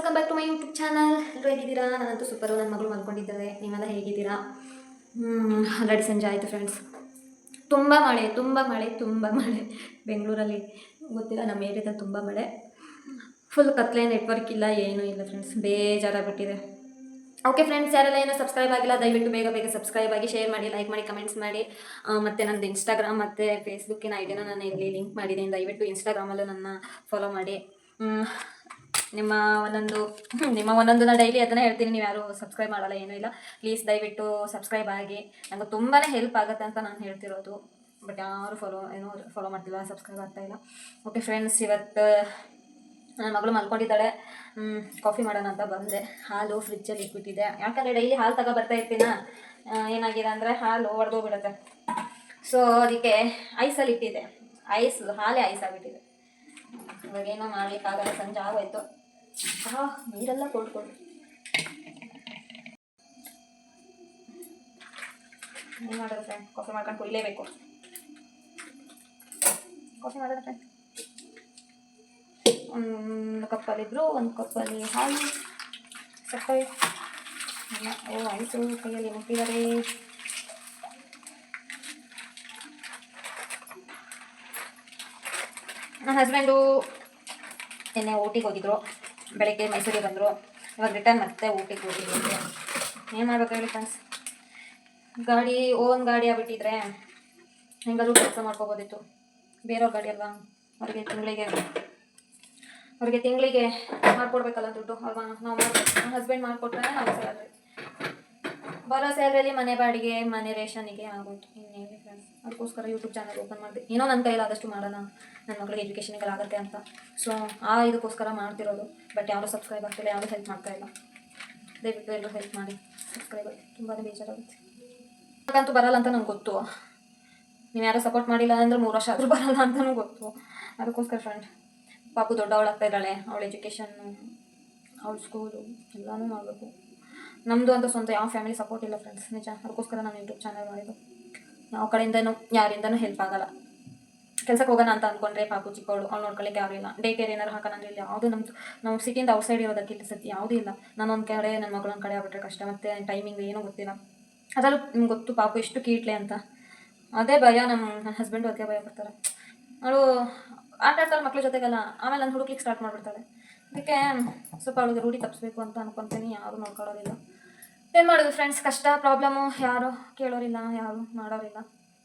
Welcome back to my YouTube channel. ಎಲ್ಲರೂ ಹೇಗಿದ್ದೀರಾ? ನಾನಂತೂ ಸೂಪರು. ನನ್ನ ಮಗಳು ಮಲ್ಕೊಂಡಿದ್ದಾಳೆ. ನೀವೆಲ್ಲ ಹೇಗಿದ್ದೀರಾ? ಆಲ್ರೆಡಿ ಸಂಜೆ ಆಯಿತು ಫ್ರೆಂಡ್ಸ್. ತುಂಬ ಮಳೆ ಬೆಂಗಳೂರಲ್ಲಿ. ಗೊತ್ತಿಲ್ಲ, ನಮ್ಮ ಏರಿಯಾದಲ್ಲಿ ತುಂಬ ಮಳೆ. ಫುಲ್ ಕತ್ಲೆ, ನೆಟ್ವರ್ಕ್ ಇಲ್ಲ, ಏನೂ ಇಲ್ಲ ಫ್ರೆಂಡ್ಸ್. ಬೇಜಾರಾಗ್ಬಿಟ್ಟಿದೆ. ಓಕೆ ಫ್ರೆಂಡ್ಸ್, ಯಾರೆಲ್ಲ ಏನೋ ಸಬ್ಸ್ಕ್ರೈಬ್ ಆಗಿಲ್ಲ ದಯವಿಟ್ಟು ಬೇಗ ಸಬ್ಸ್ಕ್ರೈಬ್ ಆಗಿ, ಶೇರ್ ಮಾಡಿ, ಲೈಕ್ ಮಾಡಿ, ಕಮೆಂಟ್ಸ್ ಮಾಡಿ. ಮತ್ತು ನಂದು ಇನ್ಸ್ಟಾಗ್ರಾಮ್ ಮತ್ತು ಫೇಸ್ಬುಕ್ಕಿನ ಐಡಿಯಾನ ನಾನು ಇಲ್ಲಿ ಲಿಂಕ್ ಮಾಡಿದ್ದೀನಿ. ದಯವಿಟ್ಟು ಇನ್ಸ್ಟಾಗ್ರಾಮಲ್ಲೂ ನನ್ನ ಫಾಲೋ ಮಾಡಿ. ನಿಮ್ಮ ಒಂದೊಂದು ನಾನು ಡೈಲಿ ಅದನ್ನು ಹೇಳ್ತೀನಿ. ನೀವು ಯಾರು ಸಬ್ಸ್ಕ್ರೈಬ್ ಮಾಡಲ್ಲ, ಏನೂ ಇಲ್ಲ. ಪ್ಲೀಸ್ ದಯವಿಟ್ಟು ಸಬ್ಸ್ಕ್ರೈಬ್ ಆಗಿ. ನನಗೆ ತುಂಬಾ ಹೆಲ್ಪ್ ಆಗುತ್ತೆ ಅಂತ ನಾನು ಹೇಳ್ತಿರೋದು. ಬಟ್ ಯಾರು ಫಾಲೋ ಮಾಡ್ತಿಲ್ಲ, ಸಬ್ಸ್ಕ್ರೈಬ್ ಆಗ್ತಾಯಿಲ್ಲ. ಓಕೆ ಫ್ರೆಂಡ್ಸ್, ಇವತ್ತು ನನ್ನ ಮಗಳು ಮಲ್ಕೊಂಡಿದ್ದಾಳೆ. ಕಾಫಿ ಮಾಡೋಣ ಅಂತ ಬಂದೆ. ಹಾಲು ಫ್ರಿಜ್ಜಲ್ಲಿ ಇಟ್ಬಿಟ್ಟಿದೆ. ಯಾಕಂದರೆ ಡೈಲಿ ಹಾಲು ಬರ್ತಾ ಇರ್ತೀನ. ಏನಾಗಿದೆ ಅಂದರೆ ಹಾಲು ಒಡೆದೋಗ್ಬಿಡುತ್ತೆ. ಸೊ ಅದಕ್ಕೆ ಐಸಲ್ಲಿ ಇಟ್ಟಿದೆ. ಹಾಲೇ ಐಸ್ ಆಗಿಬಿಟ್ಟಿದೆ. ಇವಾಗೇನೋ ಮಾಡಲಿಕ್ಕಾಗಲ್ಲ, ಸಂಜೆ ಆಗೋಯ್ತು. ನೀರೆಲ್ಲ ಕೊಡ್ಕೊಡು. ಏನು ಮಾಡೋದು ಫ್ರೆಂಡ್? ಕಾಫಿ ಮಾಡ್ಕೊಂಡು ಕುಡಿಲೇಬೇಕು. ಕಾಫಿ ಮಾಡೋದು ಫ್ರೆಂಡ್. ಒಂದು ಕಪ್ಪಲ್ಲಿದ್ದರು, ಒಂದು ಕಪ್ಪಲ್ಲಿ ಹಾಲು, ಸಕ್ಕರೆ. ಆಯಿತು, ಕೈಯಲ್ಲಿ ಮುಟ್ಟಿದ್ದಾರೆ. ನನ್ನ ಹಸ್ಬೆಂಡು ನಿನ್ನೆ ಊಟಿಗೆ ಹೋಗಿದ್ರು. ಬೆಳಗ್ಗೆ ಮೈಸೂರಿಗೆ ಬಂದರು. ಇವಾಗ ರಿಟರ್ನ್ ಮತ್ತೆ ಊಟಿಗೆ ಹೋಗಿದ್ರು. ಏನು ಮಾಡ್ಬೇಕು ಹೇಳಿ ಫ್ರೆಂಡ್ಸ್? ಓನ್ ಗಾಡಿ ಆಗ್ಬಿಟ್ಟಿದ್ರೆ ಹೆಂಗಾದ್ರೂ ಕೆಲಸ ಮಾಡ್ಕೋಬೋದಿತ್ತು. ಬೇರೆಯವ್ರ ಗಾಡಿ ಅಲ್ವಾ, ಅವ್ರಿಗೆ ತಿಂಗಳಿಗೆ ಮಾಡಿಕೊಡ್ಬೇಕಲ್ಲ ದುಡ್ಡು. ಅಲ್ವಾ? ನಾವು ನನ್ನ ಹಸ್ಬೆಂಡ್ ಮಾಡಿಕೊಟ್ರೆ ನಾವು ಸ್ಯಾಲ್ರಿ, ಬರೋ ಸ್ಯಾಲ್ರಿಯಲ್ಲಿ ಮನೆ ಬಾಡಿಗೆ, ಮನೆ ರೇಷನಿಗೆ ಆಗೋಯ್ತು. ಇನ್ನೇನು ಫ್ರೆಂಡ್ಸ್, ಅದಕ್ಕೋಸ್ಕರ ಯೂಟ್ಯೂಬ್ ಚಾನಲ್ ಓಪನ್ ಮಾಡಿದೆ. ಏನೋ ನನ್ನ ಕೈಲಾದಷ್ಟು ಮಾಡೋಣ, ನನ್ನ ಮಗಳಿಗೆ ಎಜುಕೇಷನಿಗೆಲ್ಲ ಆಗುತ್ತೆ ಅಂತ. ಸೊ ಇದಕ್ಕೋಸ್ಕರ ಮಾಡ್ತಿರೋದು. ಬಟ್ ಯಾರೂ ಸಬ್ಸ್ಕ್ರೈಬ್ ಆಗ್ತಿಲ್ಲ, ಯಾರೂ ಹೆಲ್ಪ್ ಮಾಡ್ತಾಯಿಲ್ಲ. ದಯವಿಟ್ಟು ಎಲ್ಲರೂ ಹೆಲ್ಪ್ ಮಾಡಿ, ಸಬ್ಸ್ಕ್ರೈಬ್ ಆಗಿ. ತುಂಬಾ ಬೇಜಾರಾಗುತ್ತೆ. ಅಂತೂ ಬರಲ್ಲ ಅಂತ ನಂಗೆ ಗೊತ್ತು. ನೀವು ಯಾರೂ ಸಪೋರ್ಟ್ ಮಾಡಿಲ್ಲ ಅಂದರೆ 3 ವರ್ಷ ಆದರೂ ಬರಲ್ಲ ಅಂತಲೂ ಗೊತ್ತು. ಅದಕ್ಕೋಸ್ಕರ ಫ್ರೆಂಡ್, ಪಾಪು ದೊಡ್ಡವಳಾಗ್ತಾ ಇದ್ದಾಳೆ. ಅವಳ ಎಜುಕೇಷನ್ನು, ಅವಳ ಸ್ಕೂಲು ಎಲ್ಲನೂ ಮಾಡಬೇಕು. ನಮ್ಮದು ಅಂತ ಸ್ವಂತ ಯಾವ ಫ್ಯಾಮಿಲಿ ಸಪೋರ್ಟ್ ಇಲ್ಲ ಫ್ರೆಂಡ್ಸ್, ನಿಜ. ಅದಕ್ಕೋಸ್ಕರ ನಾನು ಯೂಟ್ಯೂಬ್ ಚಾನಲ್ ಮಾಡಿದ್ದು. ಯಾವ ಕಡೆಯಿಂದನೂ ಯಾರಿಂದನೂ ಹೆಲ್ಪ್ ಆಗಲ್ಲ. ಕೆಲಸಕ್ಕೆ ಹೋಗೋಣ ಅಂತ ಅಂದ್ಕೊಂಡ್ರೆ ಪಾಪು ಚಿಕ್ಕವಳು, ಅವ್ಳು ನೋಡ್ಕೊಳ್ಳಿಕ್ಕೆ ಯಾರೂ ಇಲ್ಲ. ಡೇ ಕೇರ್ ಏನಾರು ಹಾಕೋಣ ಅಂದರೆ ಇಲ್ಲಿ ಯಾವುದು ನಾವು ಸಿಟಿಯಿಂದ ಔಟ್ಸೈಡ್ ಇರೋದಕ್ಕೆ ಇಲ್ಲಿ ಸತಿ ಯಾವುದೂ ಇಲ್ಲ. ನಾನೊಂದು ಕಡೆ, ನನ್ನ ಮಗಳೊಂದು ಕಡೆ ಆಗ್ಬಿಟ್ರೆ ಕಷ್ಟ. ಮತ್ತು ಟೈಮಿಂಗ್ ಏನೂ ಗೊತ್ತಿಲ್ಲ. ಅದರಲ್ಲೂ ನಿಮ್ಗೆ ಗೊತ್ತು ಪಾಪು ಎಷ್ಟು ಕೀಟ್ಲೆ ಅಂತ. ಅದೇ ಭಯ. ನನ್ನ ಹಸ್ಬೆಂಡು ಅದಕ್ಕೆ ಭಯ ಪಡ್ತಾರೆ. ಅವಳು ಆಟ ಆಡ್ತಾಳೆ ಮಕ್ಳ ಜೊತೆಗೆಲ್ಲ, ಆಮೇಲೆ ನಾನು ಹುಡುಕ್ಲಿಕ್ಕೆ ಸ್ಟಾರ್ಟ್ ಮಾಡಿಬಿಡ್ತಾಳೆ. ಅದಕ್ಕೆ ಸ್ವಲ್ಪ ಅವಳಿಗೆ ರೂಢಿ ತಪ್ಪಿಸ್ಬೇಕು ಅಂತ ಅಂದ್ಕೊತೀನಿ. ಯಾರೂ ನೋಡ್ಕೊಳ್ಳೋದಿಲ್ಲ. ಏನು ಮಾಡೋದು ಫ್ರೆಂಡ್ಸ್? ಕಷ್ಟ, ಪ್ರಾಬ್ಲಮ್ಮು. ಯಾರು ಕೇಳೋರಿಲ್ಲ, ಯಾರು ಮಾಡೋರಿಲ್ಲ.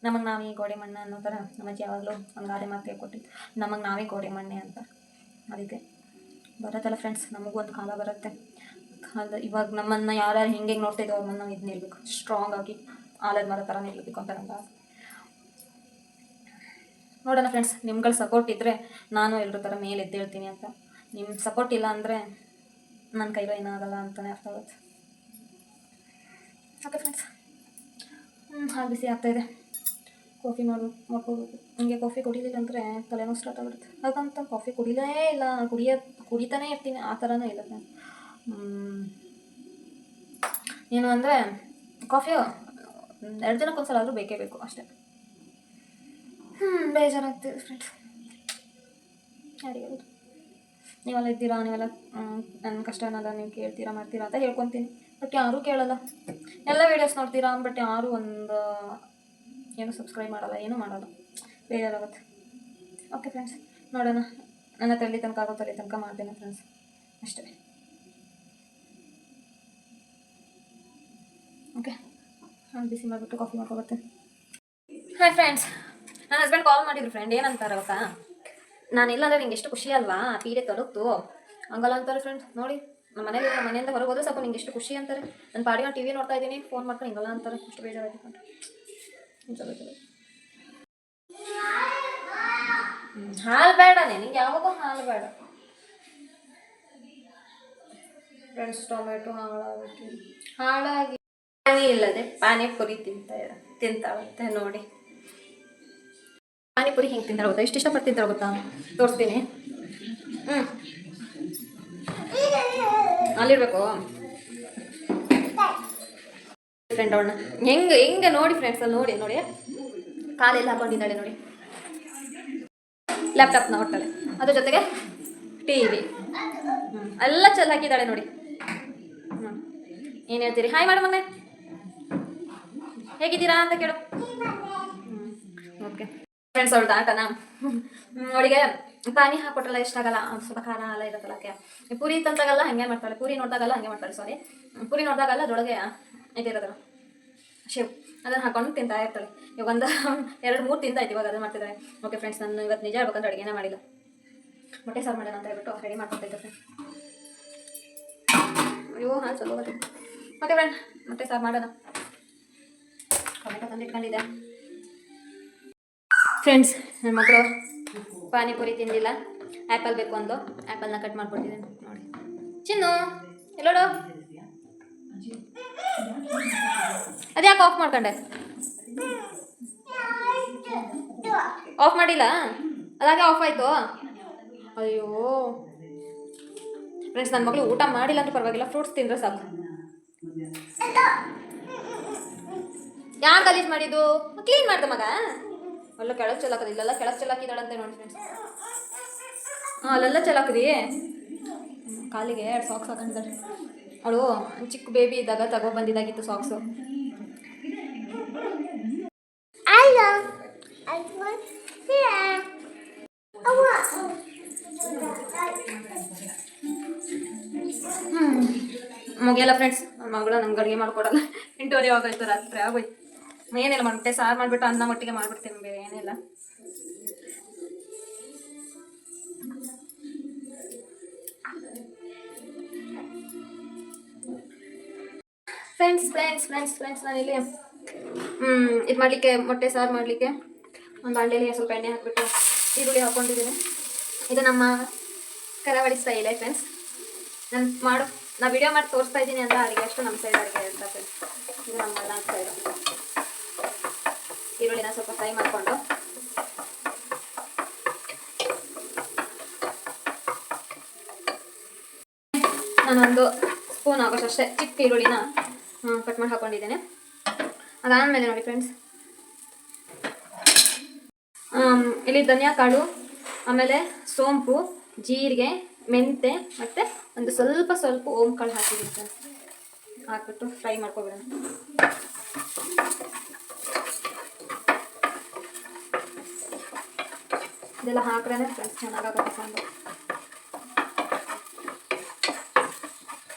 ನಮಗೆ ನಾವೇ ಗೋಡೆ ಮಣ್ಣೆ ಅನ್ನೋ ಥರ ನಮ್ಮಜ್ಜಿ ಯಾವಾಗಲೂ ಒಂದು ಗಾದೆ ಮಾತು ಹೇಳ್ಕೊಟ್ಟಿದ್ದು, ನಮಗೆ ನಾವೇ ಗೋಡೆ ಮಣ್ಣೆ ಅಂತ. ಅದಕ್ಕೆ ಬರುತ್ತಲ್ಲ ಫ್ರೆಂಡ್ಸ್, ನಮಗೂ ಒಂದು ಕಾಲ ಬರುತ್ತೆ. ಇವಾಗ ನಮ್ಮನ್ನು ಯಾರ್ಯಾರು ಹೆಂಗೆ ನೋಡ್ತಿದ್ದೋ ಅವ್ರನ್ನ ನಾವು ಇದು ನಿಲ್ಬೇಕು, ಸ್ಟ್ರಾಂಗ್ ಆಗಿ ಆಲದ ಮರ ಥರ ನಿಲ್ಲಬೇಕು ಅಂತ ನಂಗೆ ಆಸೆ. ನೋಡೋಣ ಫ್ರೆಂಡ್ಸ್, ನಿಮ್ಗಳ ಸಪೋರ್ಟ್ ಇದ್ದರೆ ನಾನು ಎಲ್ಲರ ಥರ ಮೇಲೆ ಎದ್ದೇಳ್ತೀನಿ ಅಂತ. ನಿಮ್ಮ ಸಪೋರ್ಟ್ ಇಲ್ಲ ಅಂದರೆ ನನ್ನ ಕೈಲೂ ಏನಾಗಲ್ಲ ಅಂತಲೇ ಅರ್ಥ ಆಗುತ್ತೆ. ಓಕೆ ಫ್ರೆಂಡ್ಸ್, ಹಾಲು ಬಿಸಿ ಆಗ್ತಾಯಿದೆ. ಕಾಫಿ ಮಾಡ್ಕೋಬೇಕು. ನನಗೆ ಕಾಫಿ ಕುಡಿಲಿಲ್ಲ ಅಂದರೆ ತಲೆನೋವು ಸ್ಟಾರ್ಟ್ ಆಗುತ್ತೆ. ಹಾಗಂತ ಕಾಫಿ ಕುಡಿಲೇ ಇಲ್ಲ, ಕುಡಿತಾನೇ ಇರ್ತೀನಿ, ಆ ಥರನೂ ಇಲ್ಲ ಫ್ರೆಂಡ್ಸ್. ಏನು ಅಂದರೆ ಕಾಫಿ 2 ದಿನಕ್ಕೊಂದ್ಸಲ ಆದರೂ ಬೇಕೇ ಬೇಕು ಅಷ್ಟೇ. ಬೇಜಾರಾಗ್ತಿದೆ ಫ್ರೆಂಡ್ಸ್. ಯಾರಿಗೆ ನೀವೆಲ್ಲ ಇದ್ದೀರಾ, ನೀವೆಲ್ಲ ನನ್ನ ಕಷ್ಟನೆಲ್ಲ ನೀವು ಕೇಳ್ತೀರಾ, ಮಾಡ್ತೀರಾ ಅಂತ ಹೇಳ್ಕೊತೀನಿ. ಬಟ್ ಯಾರೂ ಕೇಳಲ್ಲ. ಎಲ್ಲ ವೀಡಿಯೋಸ್ ನೋಡ್ತೀರಾ, ಬಟ್ ಯಾರೂ ಏನೂ ಸಬ್ಸ್ಕ್ರೈಬ್ ಮಾಡಲ್ಲ, ಏನೂ ಮಾಡಲ್ಲ. ಬೇಜಾರಾಗುತ್ತೆ. ಓಕೆ ಫ್ರೆಂಡ್ಸ್, ನೋಡೋಣ. ನನ್ನ ತಲೆ ತನಕ ಆಗೋ ತನಕ ಮಾಡ್ತೇನೆ ಫ್ರೆಂಡ್ಸ್, ಅಷ್ಟೇ. ಓಕೆ, ನಾನು ಬಿಸಿ ಮಾಡಿಬಿಟ್ಟು ಕಾಫಿ ಮಾಡ್ಕೊಬರ್ತೇನೆ. ಹಾಯ್ ಫ್ರೆಂಡ್ಸ್, ನನ್ನ ಹಸ್ಬೆಂಡ್ ಕಾಲ್ ಮಾಡಿದ್ರು ಫ್ರೆಂಡ್. ಏನಂತಾರೆ ಗೊತ್ತಾ? ನಾನಿಲ್ಲ ಅಂದರೆ ನಿಂಗೆ ಎಷ್ಟು ಖುಷಿ ಅಲ್ವಾ, ಪೀಡೆ ತೊಡಗ್ತು ಹಂಗಲ್ಲ ಅಂತಾರೆ ಫ್ರೆಂಡ್. ನೋಡಿ, ಮನೆಯಿಂದ ಹೊರಗೆ ಹೋದ್ರೆ ಸ್ವಲ್ಪ ನಿಂಗೆ ಎಷ್ಟು ಖುಷಿ ಅಂತಾರೆ. ನನ್ನ ಪಾಡಿಗೆ ನಾನು TV ನೋಡ್ತಾ ಇದ್ದೀನಿ, ಫೋನ್ ಮಾಡ್ಕೊಂಡು ಹಿಂಗಲ್ಲ ಅಂತಾರೆ. ಎಷ್ಟು ಬೇಜಾರಾಯ್ತು ಅಂತ. ಹಾಲು ಬೇಡನೇ ನಿಂಗೆ, ಯಾವಾಗೂ ಹಾಲು ಬೇಡ ಫ್ರೆಂಡ್ಸ್. ಟೊಮೆಟೊ ಹಾಳಾಗಿ ಇಲ್ಲದೆ ಪಾನಿಪುರಿ ತಿಂತಾಳಂತೆ. ನೋಡಿ, ಪಾನಿಪುರಿ ಹಿಂಗೆ ತಿಂತಾಳೆ ಗೊತ್ತಾ? ಎಷ್ಟು ಇಷ್ಟಪಟ್ಟು ತಿಂತಾಳೆ ಗೊತ್ತಾ? ತೋರಿಸ್ತೀನಿ. ಅಲ್ಲಿರ್ಬೇಕು ಫ್ರೆಂಡ್. ಅವಳನ್ನ ಹೆಂಗೆ ನೋಡಿ ಫ್ರೆಂಡ್ಸ್, ಅಲ್ಲಿ ನೋಡಿ ಕಾಲೆಲ್ಲ ಹಾಕೊಂಡಿದ್ದಾಳೆ ನೋಡಿ. ಲ್ಯಾಪ್ಟಾಪ್ನ ಹೊಟ್ಟಳೆ, ಅದ್ರ ಜೊತೆಗೆ TV. ಎಲ್ಲ ಚೆಲ್ಲಿ ಹಾಕಿದ್ದಾಳೆ ನೋಡಿ. ಏನು ಹೇಳ್ತೀರಿ? ಹಾಯ್ ಮಾಡು ಮಗನೇ, ಹೇಗಿದ್ದೀರಾ ಅಂತ ಕೇಳು. ಓಕೆ ಫ್ರೆಂಡ್ಸ್, ಅವಳ್ದು ಆಟನ ಅವಳಿಗೆ ಪಾನಿ ಹಾಕೊಟ್ರಲ್ಲ ಇಷ್ಟ ಆಗಲ್ಲ, ಸ್ವಲ್ಪ ಖಾರ ಎಲ್ಲ ಇರುತ್ತಲ್ಲ. ಅದಕ್ಕೆ ಪೂರಿ ತಂತಾಗಲ್ಲ ಹಂಗೆ ಮಾಡ್ತಾಳೆ, ಪೂರಿ ನೋಡಿದಾಗಲ್ಲ ಹಂಗೆ ಮಾಡ್ತಾಳೆ. ಸಾರಿ, ಪೂರಿ ನೋಡಿದಾಗಲ್ಲ ಅದರೊಳಗೆ ಇದಿರೋದಲ್ಲ ಶೇವ್, ಅದನ್ನು ಹಾಕೊಂಡು ತಿಂತಾ ಇರ್ತಾಳೆ. ಇವಾಗ ಒಂದು 2-3 ತಿಂತಾಯ್ತು, ಇವಾಗ ಅದನ್ನು ಮಾಡ್ತಿದ್ದಾರೆ. ಓಕೆ ಫ್ರೆಂಡ್ಸ್, ನಾನು ಇವತ್ತು ನಿಜ ಹೇಳ್ಬೇಕಂದ್ರೆ ಅಡುಗೆನೇ ಮಾಡಿಲ್ಲ, ಮೊಟ್ಟೆ ಸಾರು ಮಾಡೋಣ ಅಂತ ಹೇಳ್ಬಿಟ್ಟು ರೆಡಿ ಮಾಡ್ಕೊತಿದ್ದೆ ಫ್ರೆಂಡ್ಸ್. ಅಯ್ಯೋ ಹಾಲು ಚಲೋ ಬರುತ್ತೆ. ಓಕೆ ಫ್ರೆಂಡ್, ಮೊಟ್ಟೆ ಸಾರು ಮಾಡೋಣ. ಟೊಮೆಟೊ ತಂದಿಟ್ಕೊಂಡಿದ್ದೆ ಫ್ರೆಂಡ್ಸ್. ನನ್ನ ಮಕ್ಕಳು ಪಾನಿಪುರಿ ತಿಂದಿಲ್ಲ, ಆ್ಯಪಲ್ ಬೇಕು ಒಂದು, ಆ್ಯಪಲ್ನ ಕಟ್ ಮಾಡ್ಕೊಟ್ಟಿದ್ದೀನಿ ನೋಡಿ. ಚಿನ್ನು ಎಲ್ಲೋಡು, ಅದ್ಯಾಕೆ ಆಫ್ ಮಾಡ್ಕೊಂಡೆ? ಆಫ್ ಮಾಡಿಲ್ಲ, ಅದಾಗೆ ಆಫ್ ಆಯಿತು. ಅಯ್ಯೋ ಫ್ರೆಂಡ್ಸ್, ನನ್ನ ಮಗಳು ಊಟ ಮಾಡಿಲ್ಲ ಅಂತ ಪರವಾಗಿಲ್ಲ, ಫ್ರೂಟ್ಸ್ ತಿಂದರೆ ಸಾಕು. ಯಾರು ಗಲೀಜು ಮಾಡಿದ್ದು? ಕ್ಲೀನ್ ಮಾಡ್ದೆ ಮಗ. ಅಲ್ಲ ಕೆಳಗೆ ಚೆಲ್ಲಾಕದ, ಇಲ್ಲೆಲ್ಲ ಕೆಳಗೆ ಚೆಲ್ಲಾಕಿದ್ದಾಳಂತೆ ನೋಡಿ ಫ್ರೆಂಡ್ಸ್. ಅಲ್ಲೆಲ್ಲ ಚೆಲ್ಲಾಕದಿ, ಕಾಲಿಗೆ 2 ಸಾಕ್ಸ್ ಹಾಕೊಂಡಿದ್ದಾಳೆ. ಅವಳು ಚಿಕ್ಕ ಬೇಬಿ ಇದ್ದಾಗ ತಗೊಬಂದಿದ್ದಾಗಿತ್ತು ಸಾಕ್ಸು. ಮುಗಿಯಲ್ಲ ಫ್ರೆಂಡ್ಸ್, ನನ್ನ ಮಗಳು ನಮ್ಗೆ ಅಡುಗೆ ಮಾಡ್ಕೊಡಲ್ಲ. 8:30 ಆಗೋಯ್ತು, ರಾತ್ರಿ ಆಗೋಯ್ತು. ಏನಿಲ್ಲ, ಮೊಟ್ಟೆ ಸಾರು ಮಾಡಿಬಿಟ್ಟು ಅನ್ನ ಒಟ್ಟಿಗೆ ಮಾಡಿಬಿಡ್ತೀನಿ, ಬೇರೆ ಏನಿಲ್ಲ. ಫ್ರೆಂಡ್ಸ್ ನಾನಿಲ್ಲಿ ಇದು ಮಾಡಲಿಕ್ಕೆ, ಮೊಟ್ಟೆ ಸಾರು ಮಾಡಲಿಕ್ಕೆ ಒಂದು ಬಾಣಲೆಯಲ್ಲಿ ಸ್ವಲ್ಪ ಎಣ್ಣೆ ಹಾಕಿಬಿಟ್ಟು ಈರುಳ್ಳಿ ಹಾಕ್ಕೊಂಡಿದ್ದೀನಿ. ಇದು ನಮ್ಮ ಕರಾವಳಿ ಸ್ಟೈಲೇ ಫ್ರೆಂಡ್ಸ್. ನಾ ವಿಡಿಯೋ ಮಾಡಿ ತೋರಿಸ್ತಾ ಇದ್ದೀನಿ ಅಂತ ಅಡುಗೆ ಅಷ್ಟು ನಮ್ಮ ಸೈಡ್ ಅಡುಗೆ ಅಂತ ಫ್ರೆಂಡ್ಸ್. ಇದು ನಮ್ಮ ಮಲ್ನಾಡು ಸೈಡು. ಈರುಳ್ಳಿನ ಸ್ವಲ್ಪ ಫ್ರೈ ಮಾಡಿಕೊಂಡು ನಾನೊಂದು ಸ್ಪೂನ್ ಆಗೋಷ್ಟೇ ಚಿಕ್ಕ ಈರುಳ್ಳಿನ ಕಟ್ ಮಾಡಿ ಹಾಕ್ಕೊಂಡಿದ್ದೇನೆ. ಅದಾದಮೇಲೆ ನೋಡಿ ಫ್ರೆಂಡ್ಸ್, ಇಲ್ಲಿ ಧನಿಯಾ ಕಾಳು, ಆಮೇಲೆ ಸೋಂಪು, ಜೀರಿಗೆ, ಮೆಂತೆ ಮತ್ತು ಒಂದು ಸ್ವಲ್ಪ ಓಮ್ ಕಾಳು ಹಾಕಿದ್ದೀನಿ ಫ್ರೆಂಡ್ಸ್. ಹಾಕ್ಬಿಟ್ಟು ಫ್ರೈ ಮಾಡ್ಕೊಬಿಡೋಣ. ಇದೆಲ್ಲ ಹಾಕ್ರೆ ಫ್ರೆಂಡ್ಸ್ ಚೆನ್ನಾಗಾಗುತ್ತೆ ಸಾಂಬಾರು.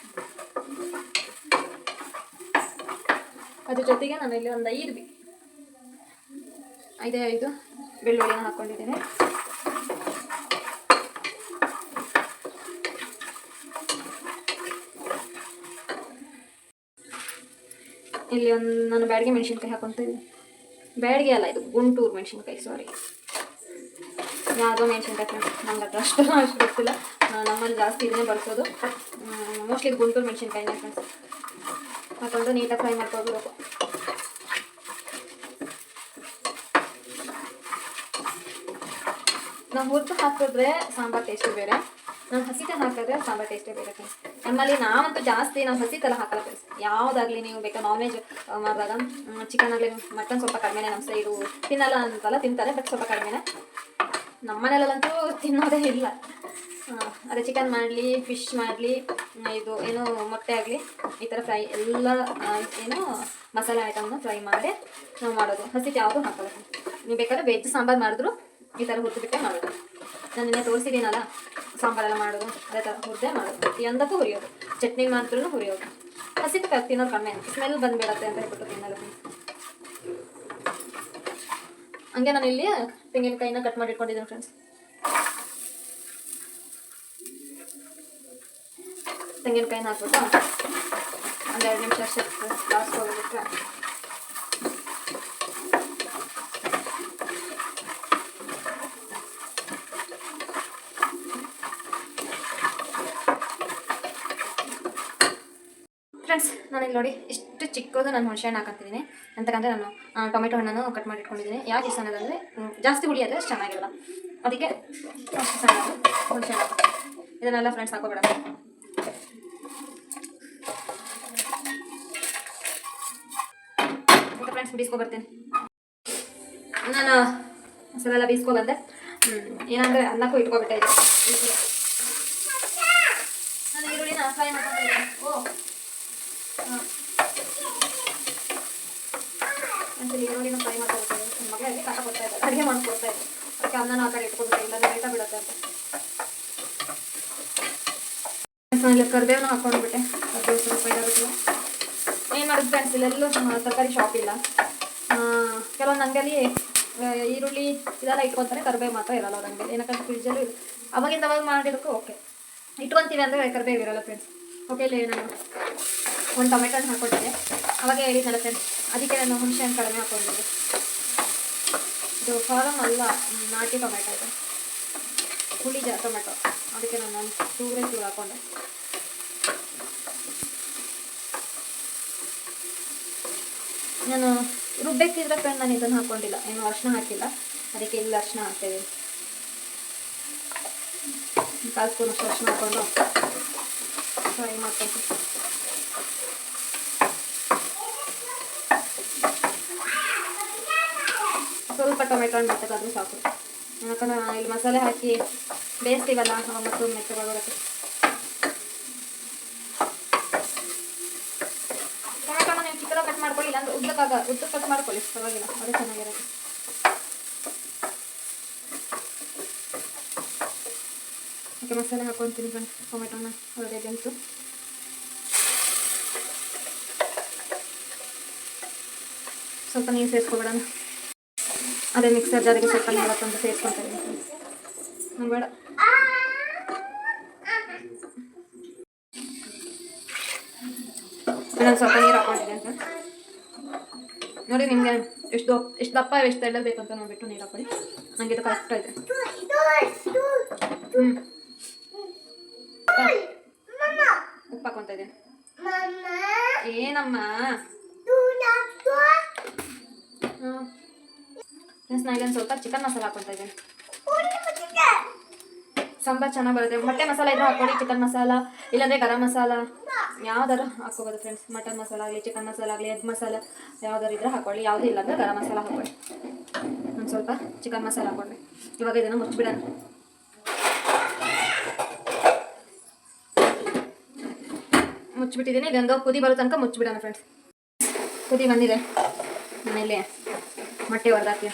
ಅದ್ರ ಜೊತೆಗೆ ನಾನು ಇಲ್ಲಿ ಒಂದು 5 ಬೆಳ್ಳುಳ್ಳಿನ ಹಾಕ್ಕೊಂಡಿದ್ದೇನೆ. ಇಲ್ಲಿ ನಾನು ಬ್ಯಾಡಗೆ ಮೆಣಸಿನ್ಕಾಯಿ ಹಾಕೊತೀನಿ. ಬ್ಯಾಡಗೆ ಅಲ್ಲ, ಇದು ಗುಂಟೂರು ಮೆಣಸಿನ್ಕಾಯಿ, ಸಾರಿ, ಯಾವುದೋ ಮೆಣಸಿನ್ಕಾಯಿ ಫ್ರೆಂಡ್ಸ್, ನಂಗೆ ಅಷ್ಟು ಗೊತ್ತಿಲ್ಲ. ನಮ್ಮಲ್ಲಿ ಜಾಸ್ತಿ ಇದನ್ನೇ ಬಳಸೋದು, ಮೋಸ್ಟ್ಲಿ ಇದು ಗುಂಟೂರು ಮೆಣಸಿನ್ಕಾಯಿನೇ ಫ್ರೆಂಡ್ಸ್. ಹಾಕೊಂಡು ನೀಟಾಗಿ ಫ್ರೈ ಮಾಡ್ಕೊಳ್ಬೇಕು. ನಾವು ಹುರಿದು ಹಾಕಿದ್ರೆ ಸಾಂಬಾರು ಟೇಸ್ಟೇ ಬೇರೆ, ನಾನು ಹಸಿತೆ ಹಾಕಿದ್ರೆ ಸಾಂಬಾರು ಟೇಸ್ಟೇ ಬೇರೆ ಫ್ರೆಂಡ್ಸ್. ನಮ್ಮಲ್ಲಿ ನಾವಂತೂ ಜಾಸ್ತಿ ನಾವು ಹಸಿತೆಲ್ಲ ಹಾಕಲ್ಲ ಫ್ರೆಂಡ್ಸ್. ಯಾವುದಾಗಲಿ ನೀವು ಬೇಕಾ ನಾನ್ ವೆಜ್ ಮಾಡಿದಾಗ, ಚಿಕನ್ ಆಗಲಿ ಮಟನ್ ಸ್ವಲ್ಪ ಕಡಿಮೆನೇ ನಮ್ಮ ಸೈಡು ತಿನ್ನಲ್ಲ ಅಂತಲ್ಲ, ತಿಂತಾರೆ ಬಟ್ ಸ್ವಲ್ಪ ಕಡಿಮೆನೇ. ನಮ್ಮ ಮನೇಲಂತೂ ತಿನ್ನೋದೇ ಇಲ್ಲ. ಅದೇ ಚಿಕನ್ ಮಾಡಲಿ, ಫಿಶ್ ಮಾಡಲಿ, ಇದು ಏನು ಮೊಟ್ಟೆ ಆಗಲಿ, ಈ ಥರ ಫ್ರೈ ಎಲ್ಲ ಏನು ಮಸಾಲೆ ಐಟಮ್ನ ಫ್ರೈ ಮಾಡಿ ನಾವು ಮಾಡೋದು. ಹಸಿಟ್ಟು ಯಾವುದೂ ಹಾಕಲ್ಲ. ನೀವು ಬೇಕಾದ್ರೆ ವೆಜ್ ಸಾಂಬಾರು ಮಾಡಿದ್ರು ಈ ಥರ ಹುರಿದುಬಿಟ್ಟೆ ಮಾಡೋದು. ನಾನು ನಿನ್ನೆ ತೋರಿಸಿದ್ದೀನಲ್ಲ ಸಾಂಬಾರೆಲ್ಲ ಮಾಡೋದು, ಅದೇ ಥರ ಹುರಿದೇ ಮಾಡೋದು. ಒಂದಕ್ಕೂ ಹುರಿಯೋದು, ಚಟ್ನಿ ಮಾಡಿದ್ರೂ ಹುರಿಯೋದು. ಹಸಿಟ್ಟು ತಿನ್ನೋದು ಕಡಿಮೆ, ಸ್ಮೆಲ್ ಬಂದುಬಿಡತ್ತೆ ಅಂತ ಹೇಳ್ಬಿಟ್ಟು ತಿನ್ನಲ್ಲ. ಹಂಗೆ ನಾನು ಇಲ್ಲಿ ತೆಂಗಿನಕಾಯಿನ ಕಟ್ ಮಾಡಿ ಇಟ್ಕೊಂಡಿದ್ದೀನಿ ಫ್ರೆಂಡ್ಸ್. ತೆಂಗಿನಕಾಯಿನ ಹಾಕ್ಬಿಟ್ಟು ಒಂದು 2 ನಿಮಿಷ ಅಷ್ಟೇ ಲಾಸ್ಟ್ ಹೋಗ್ಬಿಟ್ರೆ ಫ್ರೆಂಡ್ಸ್. ನಾನಿಲ್ಲಿ ನೋಡಿ ಇಷ್ಟು ಚಿಕ್ಕದು ನಾನು ಹುಣಸೆ ಹಣ್ಣು ಹಾಕಂತಿದ್ದೀನಿ. ಅಂತಕಂದರೆ ನಾನು ಟೊಮೆಟೊ ಹಣ್ಣನ್ನು ಕಟ್ ಮಾಡಿ ಇಟ್ಕೊಂಡಿದ್ದೀನಿ. ಯಾಕೆ ಇಷ್ಟ ಅನ್ನೋದಂದರೆ ಜಾಸ್ತಿ ಹುಳಿ ಆದರೆ ಚೆನ್ನಾಗಿರಲ್ಲ, ಅದಕ್ಕೆ ಅಷ್ಟು ಸಣ್ಣ ಹುಣಸೆ ಹಣ್ಣು ಹಾಕಿ ಇದನ್ನೆಲ್ಲ ಫ್ರೆಂಡ್ಸ್ ಹಾಕೋಬೇಡ. ಓಕೆ ಫ್ರೆಂಡ್ಸ್, ಬೀಸ್ಕೊಬರ್ತೀನಿ. ನಾನು ಮಸಾಲೆಲ್ಲ ಬೀಸ್ಕೊಬಂದೆ. ಏನಂದರೆ ಅನ್ನಕ್ಕೂ ಇಟ್ಕೊಬಿಟ್ಟೆ ಇದು ಫ್ರೈ ಮಾಡ್ಕೊಂಡಿದ್ದೀನಿ. ಹಾಂ ಒಂದ್ಸಲ ಈರುಳ್ಳಿನ ಫ್ರೈ ಮಾಡ್ಕೊಳ್ತಾರೆ. ನನ್ನ ಮಗಳಿಗೆ ಕಾಟ ಕೊಡ್ತಾ ಇದ್ದಾರೆ, ಅಡುಗೆ ಮಾಡ್ಕೊಡ್ತಾ ಇದ್ದಾರೆ. ಅದಕ್ಕೆ ಅನ್ನನ ಆ ಕಡೆ ಇಟ್ಕೊಬಿಟ್ಟೆ, ಇಲ್ಲಾಂದ್ರೆ ಲೇಟ ಬಿಡುತ್ತೆ ಅಂತ. ಇಲ್ಲಿ ಕರಿಬೇವನ್ನ ಹಾಕ್ಕೊಂಡ್ಬಿಟ್ಟೆ. ಕರಿಬೇವು ಸ್ವಲ್ಪ ಇದಾಗ್ಬಿಟ್ಟು ಏನು ಮಾಡೋದು ಫ್ರೆಂಡ್ಸ್, ಇಲ್ಲೆಲ್ಲೂ ತರಕಾರಿ ಶಾಪ್ ಇಲ್ಲ. ಕೆಲವೊಂದು ಅಂಗಡಿಯಲ್ಲಿ ಈರುಳ್ಳಿ ಇದೆಲ್ಲ ಇಟ್ಕೊತಾರೆ, ಕರಿಬೇವು ಮಾತ್ರ ಇರಲ್ಲ ಅವ್ರ ಅಂಗಡಿ. ಏನಕ್ಕಂತ ಫ್ರಿಡ್ಜಲ್ಲೂ ಇದೆ. ಅವಾಗಿಂದ ಅವಾಗ ಮಾಡಿರೋಕ್ಕೂ ಓಕೆ, ಇಟ್ಕೊತೀವಿ ಅಂದರೆ ಕರಿಬೇವು ಇರಲ್ಲ ಫ್ರೆಂಡ್ಸ್. ಓಕೆ, ಇಲ್ಲಿ ನಾನು ಒಂದು ಟೊಮೆಟೊನ ಹಾಕ್ಕೊಟ್ಟಿದ್ದೆ, ಅವಾಗ ಹೇಳಿದ್ನಲ್ಲ ಫ್ರೆಂಡ್ಸ್. ಅದಕ್ಕೆ ನಾನು ಹುಣಸೆ ಹಣ್ಣು ಕಡಿಮೆ ಹಾಕ್ಕೊಂಡಿದ್ದೆ. ಇದು ಫಾರಮ್ ಅಲ್ಲ, ನಾಟಿ ಟೊಮೆಟೊ ಇದೆ, ಹುಳಿ ಟೊಮೆಟೊ. ಅದಕ್ಕೆ ನಾನು ಚೂರೇ ಹಾಕ್ಕೊಂಡೆ. ನಾನು ರುಬ್ಬೇಕಿದ್ರೆ ಫ್ರೆಂಡ್ ನಾನು ಇದನ್ನು ಹಾಕ್ಕೊಂಡಿಲ್ಲ, ಏನು ಅರಿಶಿನ ಹಾಕಿಲ್ಲ. ಅದಕ್ಕೆ ಇಲ್ಲಿ ಅರಿಶಿನ ಹಾಕ್ತೇವೆ. 1/4 ಸ್ಪೂನ್ ಅಷ್ಟು ಅರಿಶಿನ ಹಾಕ್ಕೊಂಡು ಫ್ರೈ ಮಾಡ್ಕೊಂಡು ಸ್ವಲ್ಪ ಟೊಮೆಟೊ ಹಣ್ಣು ಮೆತ್ತಗಾದ್ರೂ ಸಾಕು. ಯಾಕಂದ್ರೆ ಇಲ್ಲಿ ಮಸಾಲೆ ಹಾಕಿ ಬೇಯಿಸ್ತೀವಲ್ಲ, ಮತ್ತು ಮೆತ್ತಗಾಗಿ ಬರುತ್ತೆ. ಟೊಮೆಟೊನ ನೀವು ಚಿಕ್ಕದಾಗಿ ಕಟ್ ಮಾಡ್ಕೊಳ್ಳಿ, ಇಲ್ಲಾಂದ್ರೆ ಉದ್ದಕ್ಕೆ ಕಟ್ ಮಾಡ್ಕೊಳ್ಳಿ, ಪರವಾಗಿಲ್ಲ, ಅದು ಚೆನ್ನಾಗಿರುತ್ತೆ. ಓಕೆ, ಮಸಾಲೆ ಹಾಕ್ಕೊತೀನಿ ಫ್ರೆಂಡ್ಸ್. ಟೊಮೆಟೊನ ಒಳ್ಳೆ ಬೆಂತು. ಸ್ವಲ್ಪ ನೀರು ಸೇರಿಸ್ಕೊಬೇಡಣ. ಅದೇ ಮಿಕ್ಸರ್ ಜಾರಿಗೆ ಸ್ವಲ್ಪ ನೀರು ಹಾಕೊಂಡು ಸೇರಿಸ್ಕೊತಾ ಇದ್ದೀನಿ. ಬೇಡ, ನಾನು ಸ್ವಲ್ಪ ನೀರು ಹಾಕ್ಕೊಂಡಿದ್ದೆ ಅಂತ ನೋಡಿ. ನಿಮಗೆ ಎಷ್ಟು ದಪ್ಪ ಎಷ್ಟು ತೆಳ್ಳಗೆ ಬೇಕಂತ ನೋಡಿಬಿಟ್ಟು ನೀರು ಹಾಕೊಳ್ಳಿ. ನನಗೆ ಇದು ಕರೆಕ್ಟ್ ಇದೆ. ಉಪ್ಪು ಹಾಕ್ಕೊತಾ ಇದ್ದೀನಿ. ಏನಮ್ಮ ಫ್ರೆಂಡ್ಸ್, ನಾನು ಇಲ್ಲೊಂದು ಸ್ವಲ್ಪ ಚಿಕನ್ ಮಸಾಲ ಹಾಕ್ಕೊತಾ ಇದ್ದೀನಿ. ಸಾಂಬಾರು ಚೆನ್ನಾಗಿ ಬರುತ್ತೆ. ಮೊಟ್ಟೆ ಮಸಾಲ ಇದ್ರೆ ಹಾಕ್ಕೊಳ್ಳಿ, ಚಿಕನ್ ಮಸಾಲ, ಇಲ್ಲಾಂದರೆ ಗರಂ ಮಸಾಲ ಯಾವ್ದಾರು ಹಾಕ್ಕೋಬೋದು ಫ್ರೆಂಡ್ಸ್. ಮಟನ್ ಮಸಾಲ ಆಗಲಿ, ಚಿಕನ್ ಮಸಾಲ ಆಗಲಿ, ಎಗ್ ಮಸಾಲ ಯಾವ್ದಾರು ಇದ್ರೆ ಹಾಕ್ಕೊಳ್ಳಿ. ಯಾವುದೂ ಇಲ್ಲಾಂದರೆ ಗರಂ ಮಸಾಲ ಹಾಕ್ಕೊಳ್ಳಿ. ಒಂದು ಸ್ವಲ್ಪ ಚಿಕನ್ ಮಸಾಲ ಹಾಕ್ಕೊಂಡೆ. ಇವಾಗ ಇದನ್ನು ಮುಚ್ಚಿಬಿಡೋಣ. ಮುಚ್ಚಿಬಿಟ್ಟಿದ್ದೀನಿ. ಇದೊಂದು ಕುದಿ ಬರೋ ತನಕ ಮುಚ್ಚಿಬಿಡೋಣ ಫ್ರೆಂಡ್ಸ್. ಕುದಿ ಬಂದಿದೆ. ಆಮೇಲೆ ಮೊಟ್ಟೆ ಹೊಡೆದಾಕಿ.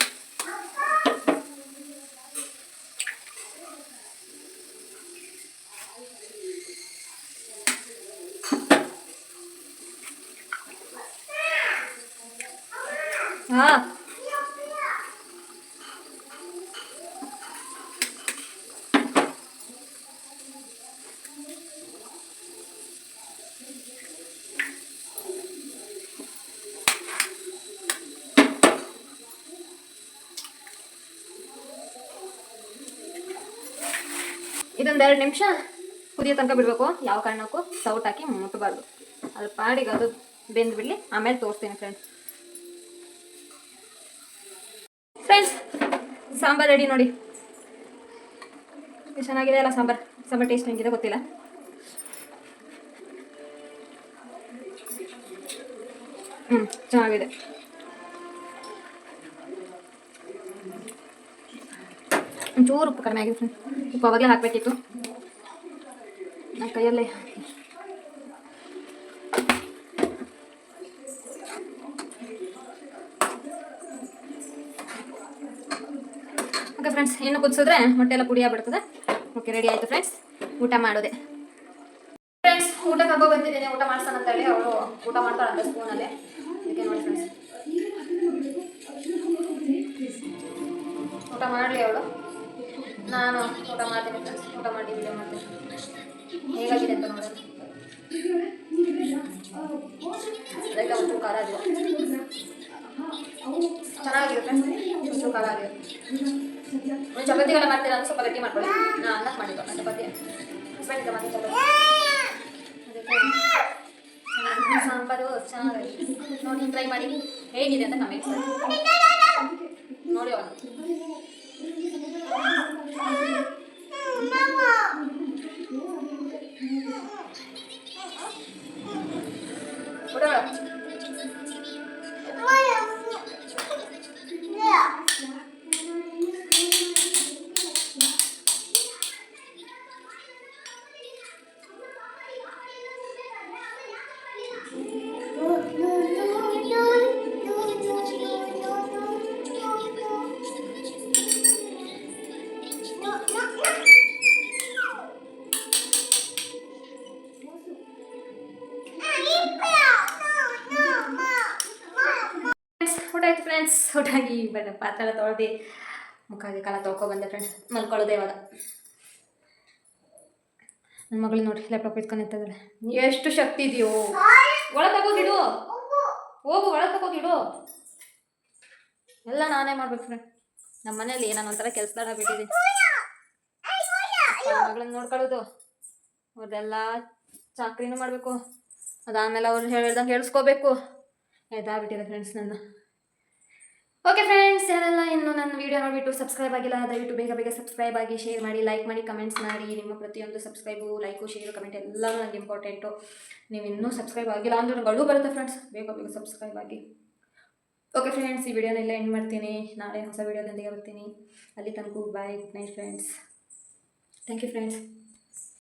ಹಾಂ, ಇದೊಂದು 2 ನಿಮಿಷ ಕುದಿಯೋ ತನಕ ಬಿಡಬೇಕು. ಯಾವ ಕಾರಣಕ್ಕೂ ಸೌಟ್ ಹಾಕಿ ಮುಟ್ಟಬಾರ್ದು. ಅದು ಪಾಡಿಗೆ ಅದು ಬೆಂದು ಬಿಡಲಿ, ಆಮೇಲೆ ತೋರಿಸ್ತೀನಿ ಫ್ರೆಂಡ್ಸ್. ಸಾಂಬಾರು ರೆಡಿ ನೋಡಿ. ಚೆನ್ನಾಗಿದೆ ಅಲ್ಲ ಸಾಂಬಾರು ಟೇಸ್ಟ್ ಹೆಂಗಿದೆ ಗೊತ್ತಿಲ್ಲ. ಚೆನ್ನಾಗಿದೆ. ಒಂಚೂರು ಉಪ್ಪು ಕಡಿಮೆ ಆಗಿದೆ ಫ್ರೆಂಡ್ಸ್. ಉಪ್ಪು ಅವಾಗಲೇ ಹಾಕಬೇಕಿತ್ತು, ನನ್ನ ಕೈಯಲ್ಲೇ. ಓಕೆ ಫ್ರೆಂಡ್ಸ್, ಇನ್ನು ಕುದಿಸಿದ್ರೆ ಮೊಟ್ಟೆ ಎಲ್ಲ ಪುಡಿ ಆಗ್ಬಿಡ್ತದೆ. ಓಕೆ, ರೆಡಿ ಆಯಿತು ಫ್ರೆಂಡ್ಸ್. ಊಟ ಮಾಡೋದೆ ಫ್ರೆಂಡ್ಸ್. ಊಟಕ್ಕೆ ಹಬ್ಬ ಬಂದಿದ್ದೀನಿ, ಊಟ ಮಾಡ್ಸೋಣ ಅಂತೇಳಿ ಅವಳು ಊಟ ಮಾಡ್ತಾಳಂತೆ ಸ್ಪೂನಲ್ಲಿ. ಅದಕ್ಕೆ ನೋಡಿ ಫ್ರೆಂಡ್ಸ್, ಊಟ ಮಾಡಲಿ ಅವಳು, ನಾನು ಊಟ ಮಾಡ್ತೀನಿ ಫ್ರೆಂಡ್ಸ್. ಊಟ ಮಾಡಿ ವಿಡಿಯೋ ಮಾಡ್ತೀನಿ ಹೇಗಾಗಿದೆ ಅಂತ ನೋಡೋಣ. ಲೈಕ್ ಒಂಚೂರು ಖಾರ ಆಗಿದೆ, ಚೆನ್ನಾಗಿದೆ ಫ್ರೆಂಡ್ಸ್. ಒಂಚೂರು ಖಾರ ಆಗಿದೆ. ಒಂದು ಚಪಾತಿ ಎಲ್ಲ ಮಾಡ್ತೀರ ಅಂದ್ರೆ ಸ್ವಲ್ಪ ಗಟ್ಟಿ ಮಾಡ್ಕೊಳ್ಳಿ. ನಾನು ಅನ್ನಕ್ಕೆ ಮಾಡಿದ್ದು ಚಪಾತಿ ಹಸ್ಬೆಂಡ್ ಚಪಾತಿ ಅದಕ್ಕೆ ಸಾಂಬಾರು ಚೆನ್ನಾಗಿದೆ. ನೋಡಿ, ಟ್ರೈ ಮಾಡಿ ಹೇಗಿದೆ ಅಂತ ಕಮೆಂಟ್ ಮಾಡಿ ನೋಡಿ. ಅವನು ಸೂಟಾಗಿ ಪಾತ್ರೆ ಎಲ್ಲ ತೊಳೆದು ಮುಖಾಗಿ ಕಾಲ ತೊಳ್ಕೊಬಂದೆ ಫ್ರೆಂಡ್ಸ್. ಮಲ್ಕೊಳ್ಳೋದೆ ಇವಾಗ. ನನ್ನ ಮಗಳು ನೋಡ್ರಿ ಲ್ಯಾಪ್ಟಾಪ್ ಇಟ್ಕೊಂಡು ನಿಂತಿದ್ದಾರೆ. ಎಷ್ಟು ಶಕ್ತಿ ಇದೆಯೋ. ಒಳ ತಗೋಗಿಡು, ಹೋಗು ಒಳ ತಗೋಗಿಡು. ಎಲ್ಲ ನಾನೇ ಮಾಡ್ಬೇಕು ಫ್ರೆಂಡ್. ನಮ್ಮ ಮನೇಲಿ ನಾನು ಒಂಥರ ಕೆಲಸದಾಡ ಬಿಟ್ಟಿದ್ದೀನಿ. ಮಗಳನ್ನ ನೋಡ್ಕೊಳ್ಳೋದು, ಅವ್ರದ್ದೆಲ್ಲ ಚಾಕ್ರಿನೂ ಮಾಡಬೇಕು, ಅದಾದಮೇಲೆ ಅವ್ರು ಹೇಳ್ದಂಗೆ ಹೇಳಿಸ್ಕೋಬೇಕು. ಎದ್ದಾಗ್ಬಿಟ್ಟಿದೆ ಫ್ರೆಂಡ್ಸ್ ನನ್ನ. ಓಕೆ ಫ್ರೆಂಡ್ಸ್, ಯಾರೆಲ್ಲ ಇನ್ನು ನನ್ನ ವೀಡಿಯೋ ನೋಡಿಬಿಟ್ಟು ಸಬ್ಸ್ಕ್ರೈಬ್ ಆಗಿಲ್ಲ ದಯವಿಟ್ಟು ಬೇಗ ಬೇಗ ಸಬ್ಸ್ಕ್ರೈಬ್ ಆಗಿ, ಶೇರ್ ಮಾಡಿ, ಲೈಕ್ ಮಾಡಿ, ಕಮೆಂಟ್ಸ್ ಮಾಡಿ. ನಿಮ್ಮ ಪ್ರತಿಯೊಂದು ಸಬ್ಸ್ಕ್ರೈಬು, ಲೈಕು, ಶೇರು, ಕಮೆಂಟ್ ಎಲ್ಲನೂ ನನಗೆ ಇಂಪಾರ್ಟೆಂಟು. ನೀವು ಇನ್ನೂ ಸಬ್ಸ್ಕ್ರೈಬ್ ಆಗಿಲ್ಲ ಅಂದ್ರೆ ನನಗೆ ಅಳು ಬರುತ್ತೆ ಫ್ರೆಂಡ್ಸ್. ಬೇಗ ಬೇಗ ಸಬ್ಸ್ಕ್ರೈಬ್ ಆಗಿ. ಓಕೆ ಫ್ರೆಂಡ್ಸ್, ಈ ವಿಡಿಯೋನ ಎಲ್ಲ ಎಂಡ್ ಮಾಡ್ತೀನಿ. ನಾಳೆ ಹೊಸ ವಿಡಿಯೋದೊಂದಿಗೆ ಬರ್ತೀನಿ. ಅಲ್ಲಿ ತನಕ bye, good night friends. Thank you friends.